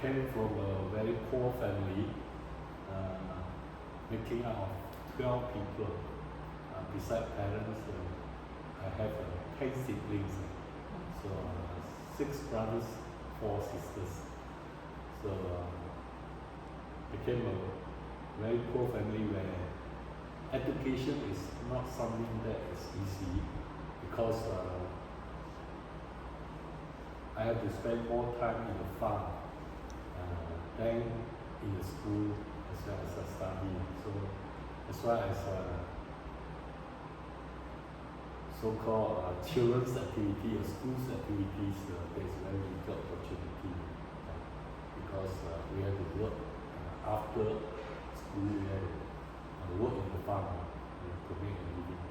came from a very poor family, making up of 12 people. Besides parents, I have 10 siblings. So 6 brothers, 4 sisters. So became a very poor family where education is not something that is easy, because I have to spend more time in the farm than in the school as well as I study. So as well as so-called children's activity or school's activities, there is very little opportunity because we have to work after school. We have to work in the farm to make a living.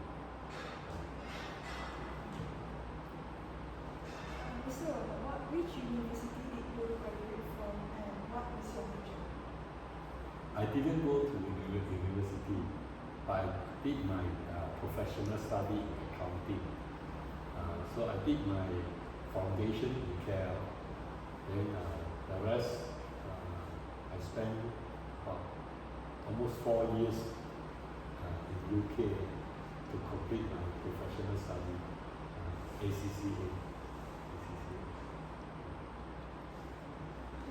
Which university did you graduate from, and what is your major? I didn't go to university, but I did my professional study in accounting. So I did my foundation in KL. Then the rest, I spent almost 4 years in UK to complete my professional study, ACCA.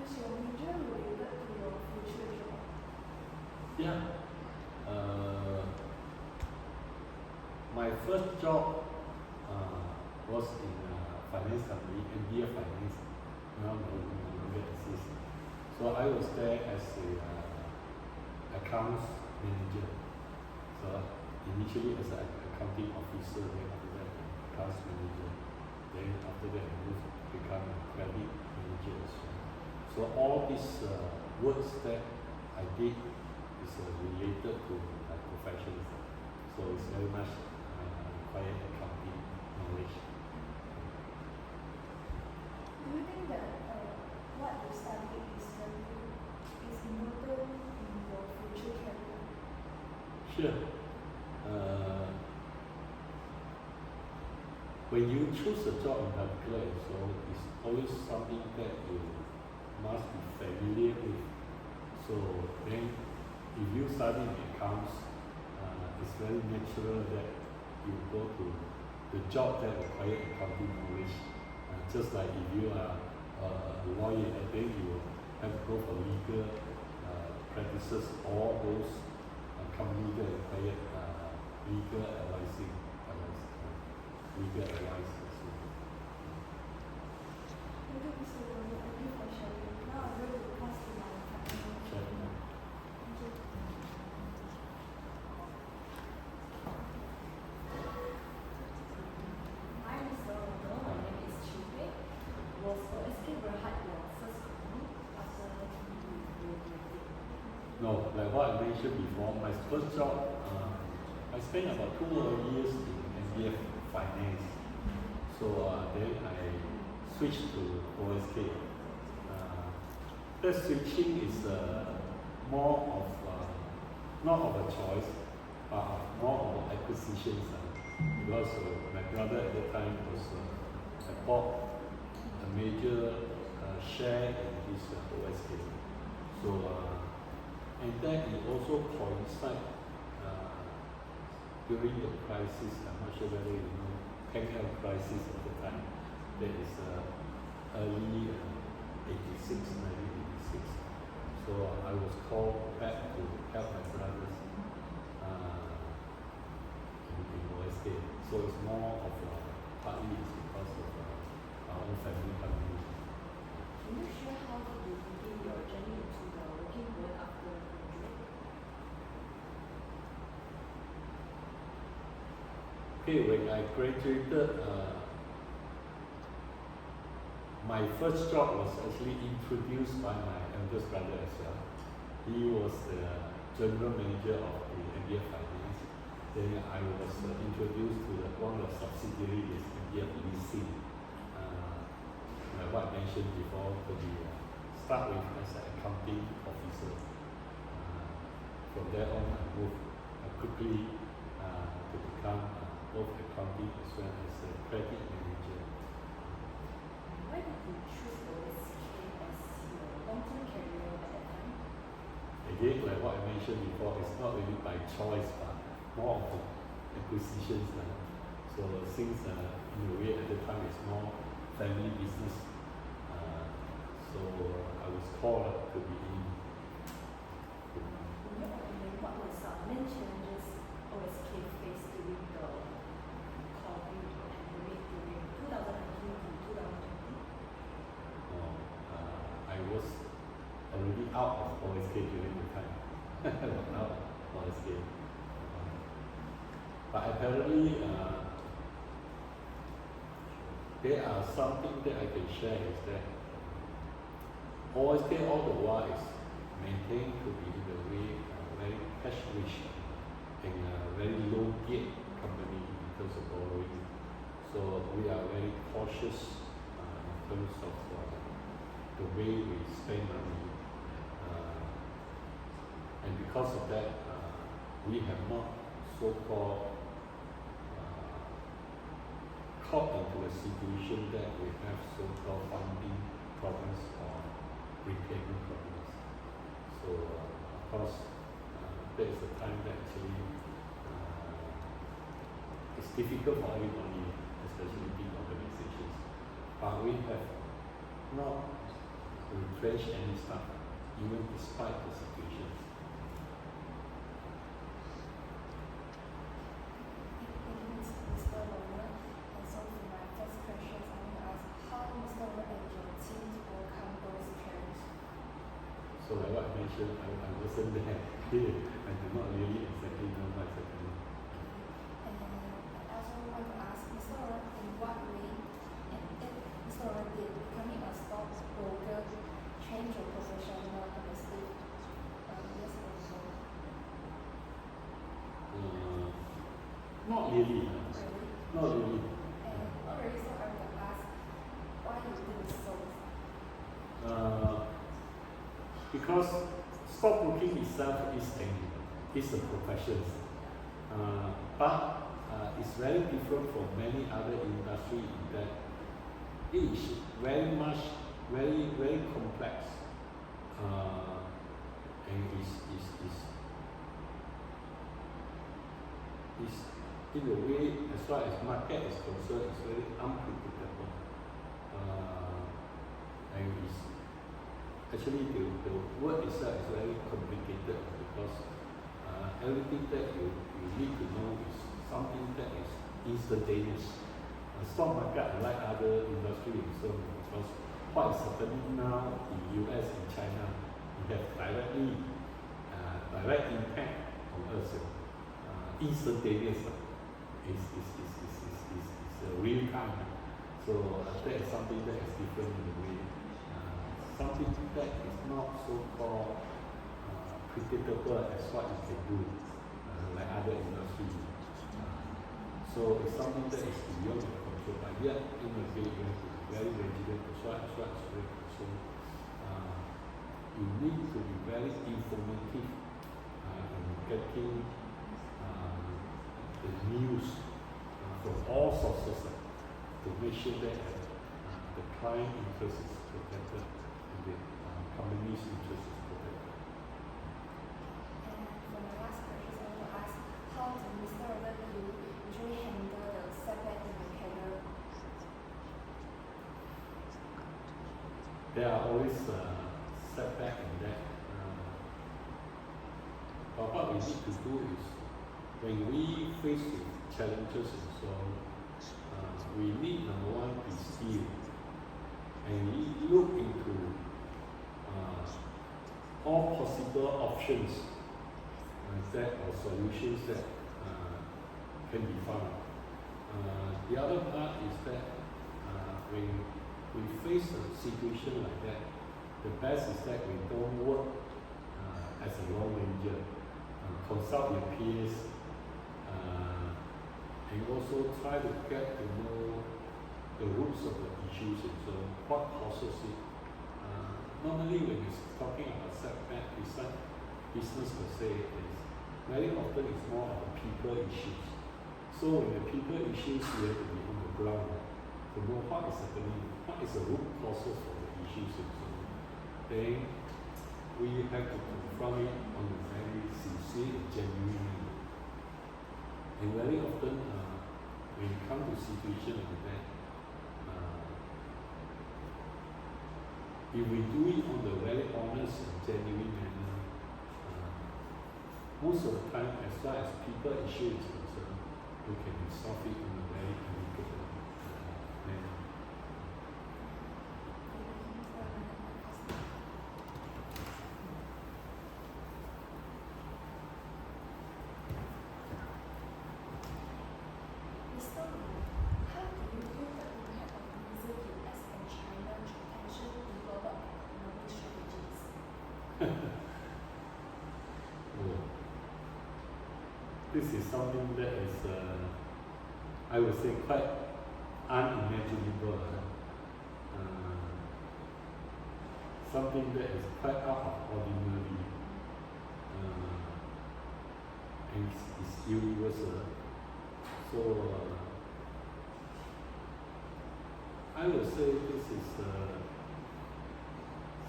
Is your major related to your future job? Yeah. My first job was in finance company, MBA Finance. Now no longer exists. So I was there as a accounts manager. So initially as an accounting officer, then after that accounts manager. Then after that I moved to become a credit manager as well. So all these works that I did is related to my profession. So it's very much required accounting knowledge. Do you think that what you study is important in your future career? Sure. When you choose a job in particular, so it's always something that you must be familiar with. So then if you study in accounts, it's very natural that you go to the job that requires accounting knowledge. Just like if you are a lawyer, then you have to go for legal practices, all those companies that require legal advising, legal advice. Thank you, Mr. Wong. Thank you for sharing. Now I'm going to pass to my partner. Sure. Thank you. Hi, Mr. Ronald. My name is Chu Hui. Was OSK Berhad your first company after you graduated? No, like what I mentioned before, my first job, I spent about 2 years in MBA Finance. So then I switched to OSK. That switching is more of, not of a choice, but more of acquisitions. Because my brother at the time was, had bought a major share in this OSK. So, and then it also coincided during the crisis. I'm not sure whether you know Peng-El crisis at the time. That is early 1986. So I was called back to help my brothers in OSK. So it's more of partly it's because of our own family company. Can you share how did you begin your journey into the working world after graduate? Okay, when I graduated, my first job was actually introduced by my eldest brother as well. He was the general manager of the MBA Finance. Then I was introduced to one of the subsidiaries, MBA Leasing. Like what I mentioned before, to be start with as an accounting officer. From there on, I moved quickly to become both accounting as well as a credit manager. Why did you choose OSK as your long-term mentioned before, it's not really by choice, but more of acquisitions. So since in a way at the time it's more family business, so I was called up to be in. In your opinion, what were some main challenges OSK faced during the COVID pandemic during 2019 to 2020? I was already out of OSK during the time. Out of OSK. But apparently, there are something that I can share is that OSK all the while is maintained to be in a way very cash rich and a very low geared company in terms of borrowing. So we are very cautious in terms of the way we spend money. And because of that, we have not so-called caught into a situation that we have so-called funding problems or repayment problems. So, of course, there is a time that actually it's difficult for everybody, especially big organizations. But we have not retrenched any staff, even despite the situation. Mr. Ronald. And so for my first question, I want to ask how Mr. Ronald and your team overcome those challenges. So like what I mentioned, I wasn't there. I do not really exactly know what's happening. And I also want to ask Mr. Ronald in what way, and if Mr. Ronald did becoming a stockbroker change your professional domestic yes or no? Not really. Really? Not really. And not really, so I want to ask why you think so? Because stockbroking itself is a profession, but it's very different from many other industries in that it is very complex, and is in a way, as far as market is concerned, it's very unpredictable, and it's actually the word itself is very complicated because everything that you need to know is something that is instantaneous. Stock market, unlike other industries, so because what is happening now in US and China, we have direct impact on us. Instantaneous is real time. So that is something that is different in a way. Something that is not so-called predictable as what you can do, like other industries. So it's something that is beyond your control, but yet in a way you have to be very vigilant as well as very so you need to be very informative in getting the news from all sources to make sure that the client interest is protected and the company's interest is protected. And for my last question, I want to ask how do Mr. Ronald you usually handle the setback in your career? There are always setback in that. But what we need to do is when we face with challenges and so on, we need number one be still and look into all possible options that or solutions that can be found. The other part is that when we face a situation like that, the best is that we don't work as a lone ranger. Consult your peers, and also try to get to know the roots of the issues and so what causes it. Normally when it's talking about setback, it's not business per se, is very often it's more of the people issues. So when the people issues, you have to be on the ground to know what is happening, what is the root causes for the issues and so then we have to confront it on a very sincere and genuine manner. And very often, when you come to situation like that, if we do it on a very honest and genuine manner, most of the time, as far as people issue is concerned, we can resolve it in a very amicable manner. Mr. Wu, how do you view the impact of using US and China tension in global economic strategies? Oh. This is something that is, I would say, quite unimaginable. Something that is quite out of ordinary, and it's universal. So I would say this is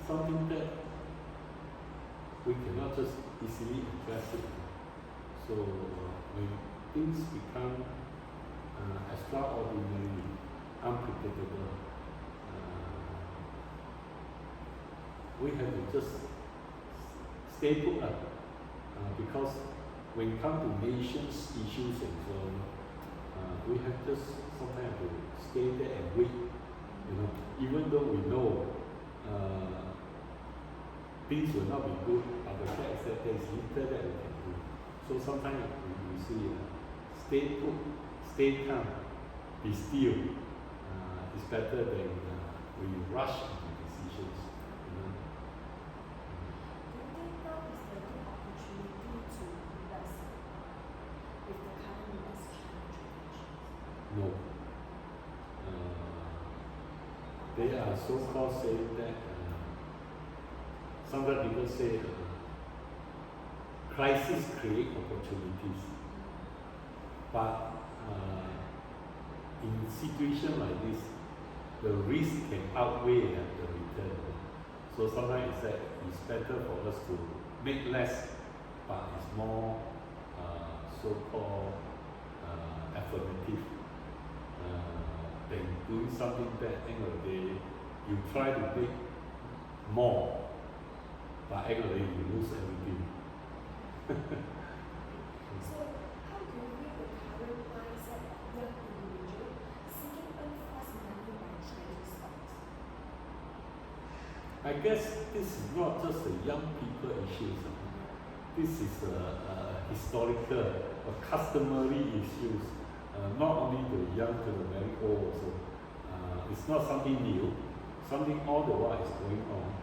something that we cannot just easily address it. So when things become extraordinary, unpredictable, we have to just stay put up, because when it comes to nations issues and so on, we have just sometimes to stay there and wait. Even though we know things will not be good, but the fact is that there is little that we can do. So sometimes we see, stay put, stay calm, be still. It's better than we rush into decisions. Do you think now is the good opportunity to invest with the current US-China trade tensions? No. They are so-called saying that, sometimes people say, crisis create opportunities. But in a situation like this, the risk can outweigh the return. So sometimes it's that it's better for us to make less, but it's more so-called affirmative than doing something that end of the day you try to make more, but end of the day you lose everything. So, how do you view the current mindset of young individuals seeking unforced money by trading stocks? I guess this is not just a young people issue. This is a historical, a customary issues. Not only the young to the very old also. It's not something new. Something all the while is going on,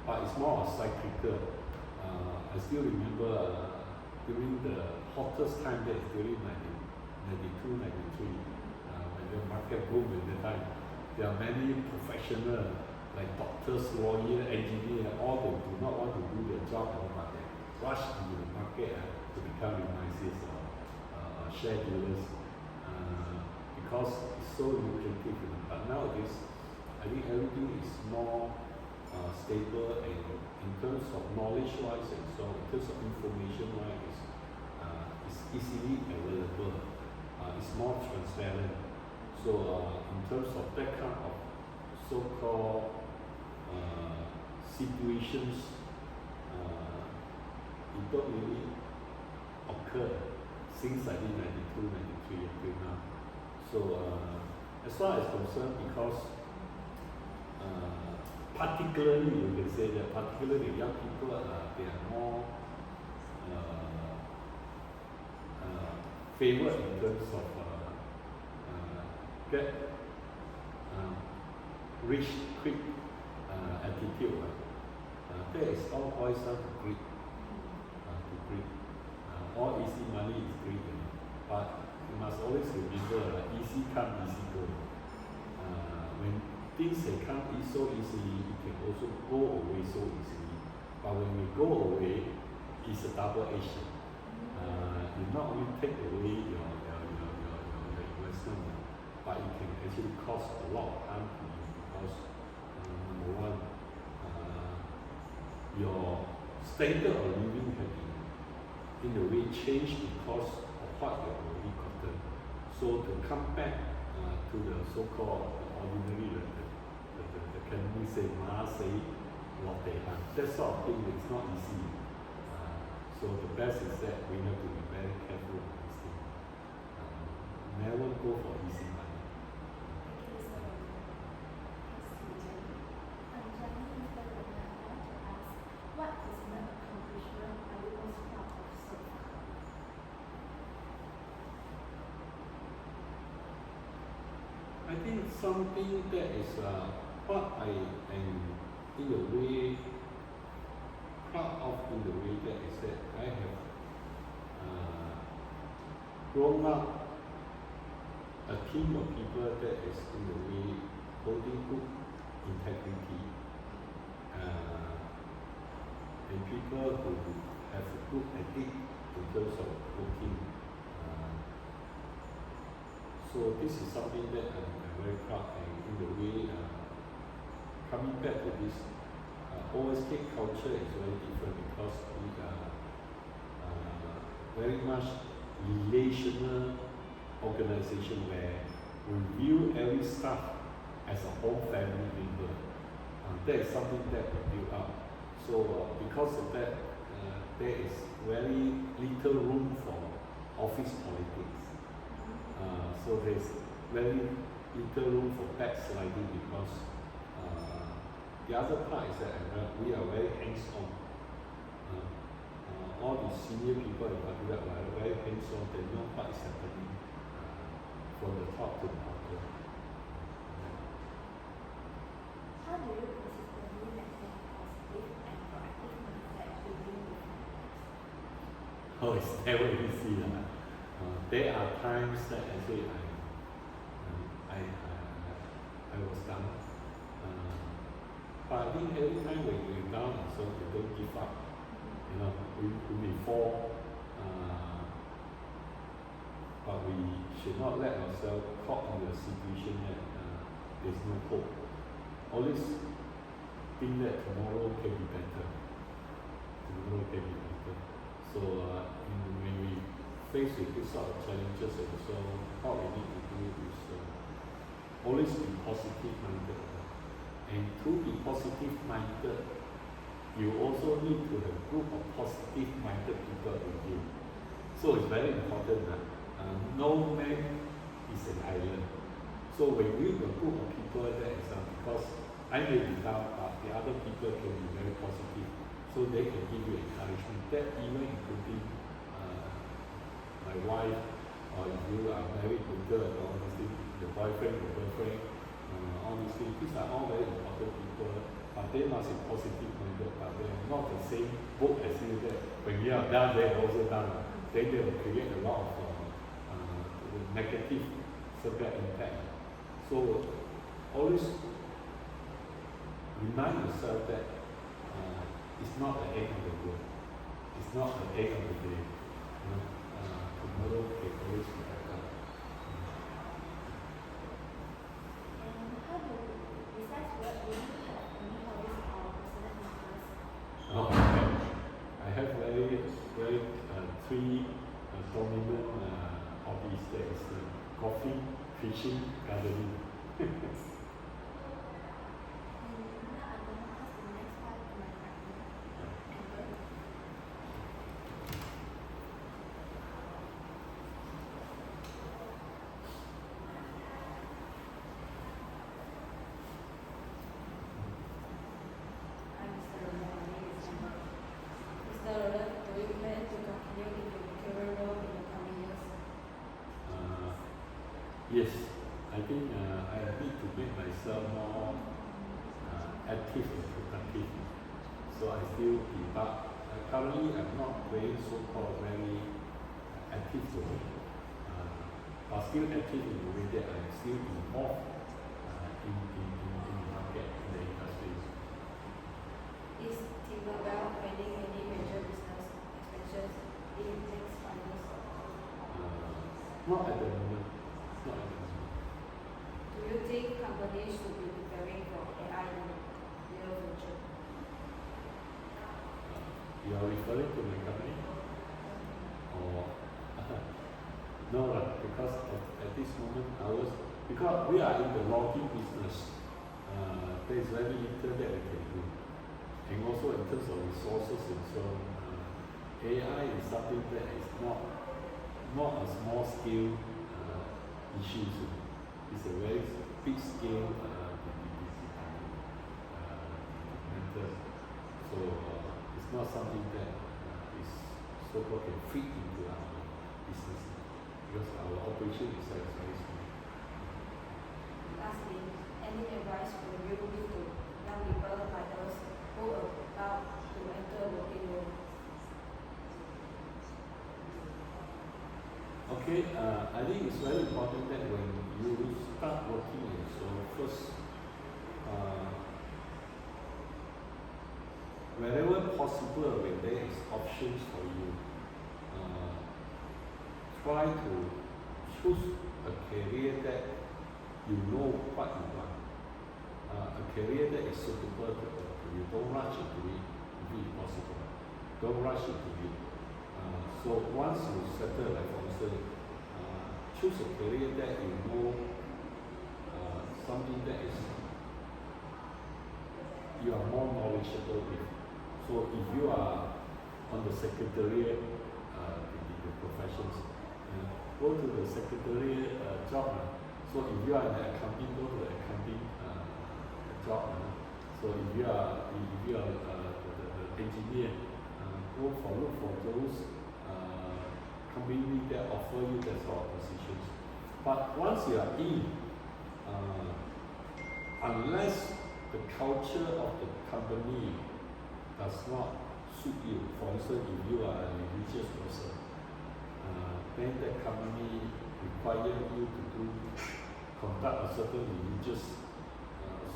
but it's more cyclical. I still remember during the hottest time, that is during 1992, 93, when the market boom at that time. There are many professionals like doctors, lawyers, engineers, all they do not want to do their job anymore. They rush into the market to become advisors or share dealers because it's so lucrative. But nowadays, I think everything is more stable, and in terms of knowledge-wise and so in terms of information-wise, it's easily available. It's more transparent. So in terms of that kind of so-called situations, it don't really occur since I think 92, 93 until now. So as far as concerned, because particularly, you can say that particularly young people, they are more favored in terms of get rich quick attitude. That is all boils down to greed. All easy money is greed. But you must always remember, easy come, easy go. When things they come so easily, it can also go away so easily. But when we go away, it's a double edged. You not only take away your investment, but it can actually cost a lot of harm to you because number one, your standard of living has been in a way changed because of what you have already gotten. So to come back to the so-called ordinary, the Cantonese say, "Ma say, lo te han." That sort of thing is not easy. So the best is that we have to be very careful with this thing. Never go for easy money. What is the accomplishment are you most proud of so far? I think something that is what I am in a way proud of in the way that is that I have grown up a team of people that is in a way holding good integrity and people who have a good ethic in terms of working. So this is something that I'm very proud, and in the way coming back to this OSK culture is very different because we are very much relational organization where we view every staff as a whole family member. That is something that we build up. So because of that, there is very little room for office politics. So there is very little room for backsliding because the other part is that we are very hands-on. All the senior people in particular are very hands-on. They know what is happening from the top to the bottom. How do you consistently maintain positive and proactive mindset within your finance? Oh, it's never easy. There are times that actually I was down. But I think every time when we're down, so we don't give up. You know, we fall, but we should not let ourselves caught in a situation that there's no hope. Always think that tomorrow can be better. Tomorrow can be better. So when we face with this sort of challenges, also what we need to do is always be positive minded. And to be positive minded, you also need to have a group of positive minded people with you. So it's very important that no man is an island. So when we have a group of people, that is because I may be down, but the other people can be very positive. So they can give you encouragement. That even including my wife, or if you are married to a girl, honestly, the boyfriend, the girlfriend, honestly, these are all very important people, but they must be positive minded, but they are not the same boat as you that when you are down, they are also down. Then they will create a lot of negative severe impact. So always remind yourself that it's not the end of the world. It's not the end of the day. You know, tomorrow can always be better. And how do you, besides work, do you have any hobbies or personal interests? Oh, I have very three dominant hobbies. That is coffee, fishing, gardening. And now I'm going to pass the next part to my partner. Amber. Hi, Mr. Roland. My name is Amber. Mr. Roland, do you plan to continue in your career role in the coming years? Yes, I think I need to make myself more active and productive. So I still debug. Currently, I'm not very so-called very active today, but still active in the way that I'm still involved in the market, in the industry. Is Tinkerbell planning any major business expansions in the next 5 years? Not at the moment. Not at the moment. Do you think companies should be preparing for AI in the near future? Your referring to my company? Or no, because at this moment because we are in the logging business, there is very little that we can do. And also in terms of resources and so on, AI is something that is not a small scale issue. It's a very big scale matter. So it's not something that is so-called can fit into our business because our operation is very small. Lastly, any advice would you give to young people like us who are about to enter working world? Okay, I think it's very important that when you start working, so first, wherever possible, when there is options for you, try to choose a career that you know what you want. A career that is suitable to you. Don't rush into it if it's possible. Don't rush into it. So once you settle, like for instance, choose a career that you know something that is you are more knowledgeable with. So if you are on the secretariat the professions, go to the secretariat job. So if you are in the accounting, go to the accounting job. So if you are the engineer, look for those company that offer you that sort of positions. But once you are in, unless the culture of the company does not suit you, for instance, if you are a religious person, then the company requires you to conduct a certain religious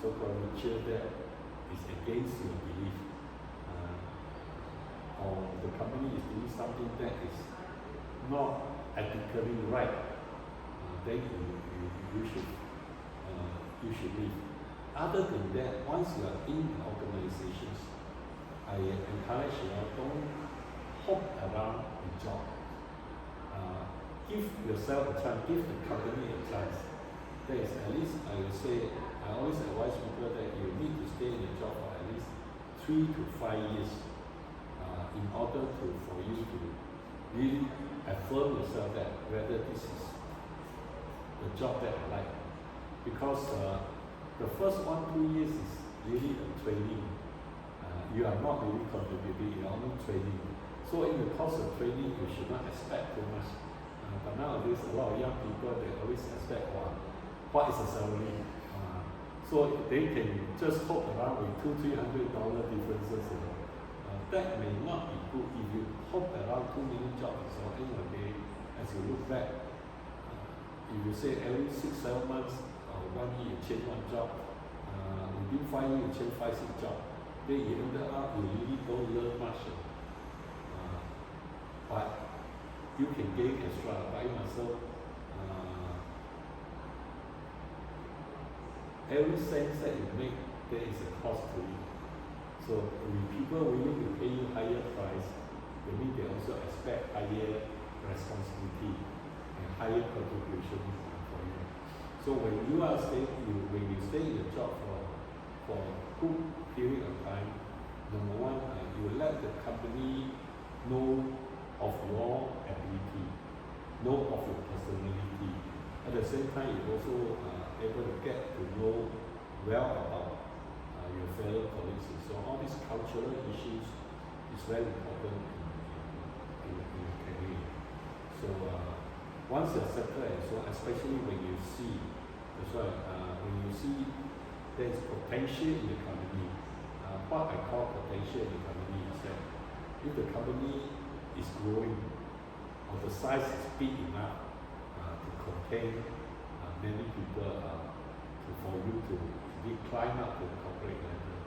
so-called ritual that is against your belief, or the company is doing something that is not ethically right, then you should leave. Other than that, once you are in organizations, I encourage you don't hop around the job. Give yourself a chance, give the company a chance. That is at least, I will say, I always advise people that you need to stay in the job for at least 3 to 5 years in order for you to really affirm yourself that whether this is the job that I like. Because the first 1-2 years is really a training. You are not really contributing, you are only training. So in the course of training, you should not expect too much. But nowadays, a lot of young people, they always expect, what is the salary? So they can just hope around with $200-300 differences. That may not be good if you hope around 2 million jobs. So end of the day, as you look back, if you say every 6-7 months or 1 year you change one job, within 5 years you change 5-6 jobs, then you ended up you really don't learn much. But you can gain extra by yourself. Every cent that you make, there is a cost to it. So with people willing to pay you higher price, that means they also expect higher responsibility and higher contribution for you. So when you stay in the job for a good period of time, number one, you let the company know of your ability, know of your personality. At the same time, you also able to get to know well about your fellow colleagues. So all these cultural issues is very important in a career. So once you're settled, and so especially when you see, that's why when you see there is potential in the company, what I call potential in the company is that if the company is growing or the size is big enough to contain many people for you to climb up the corporate ladder,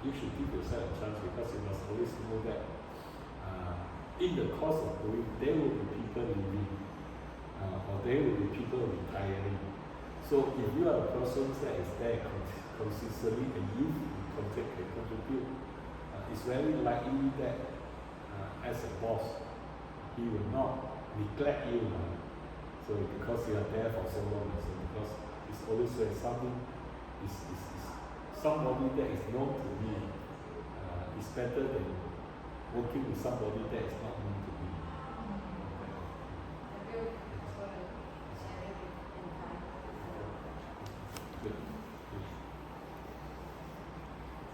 you should give yourself a chance because you must always know that in the course of going, there will be people leaving or there will be people retiring. So if you are a person that is there consistently and you can contribute, it's very likely that as a boss, he will not neglect you. So because you are there for so long, so because it's always when something is somebody that is known to me is better than working with somebody that is not known to me.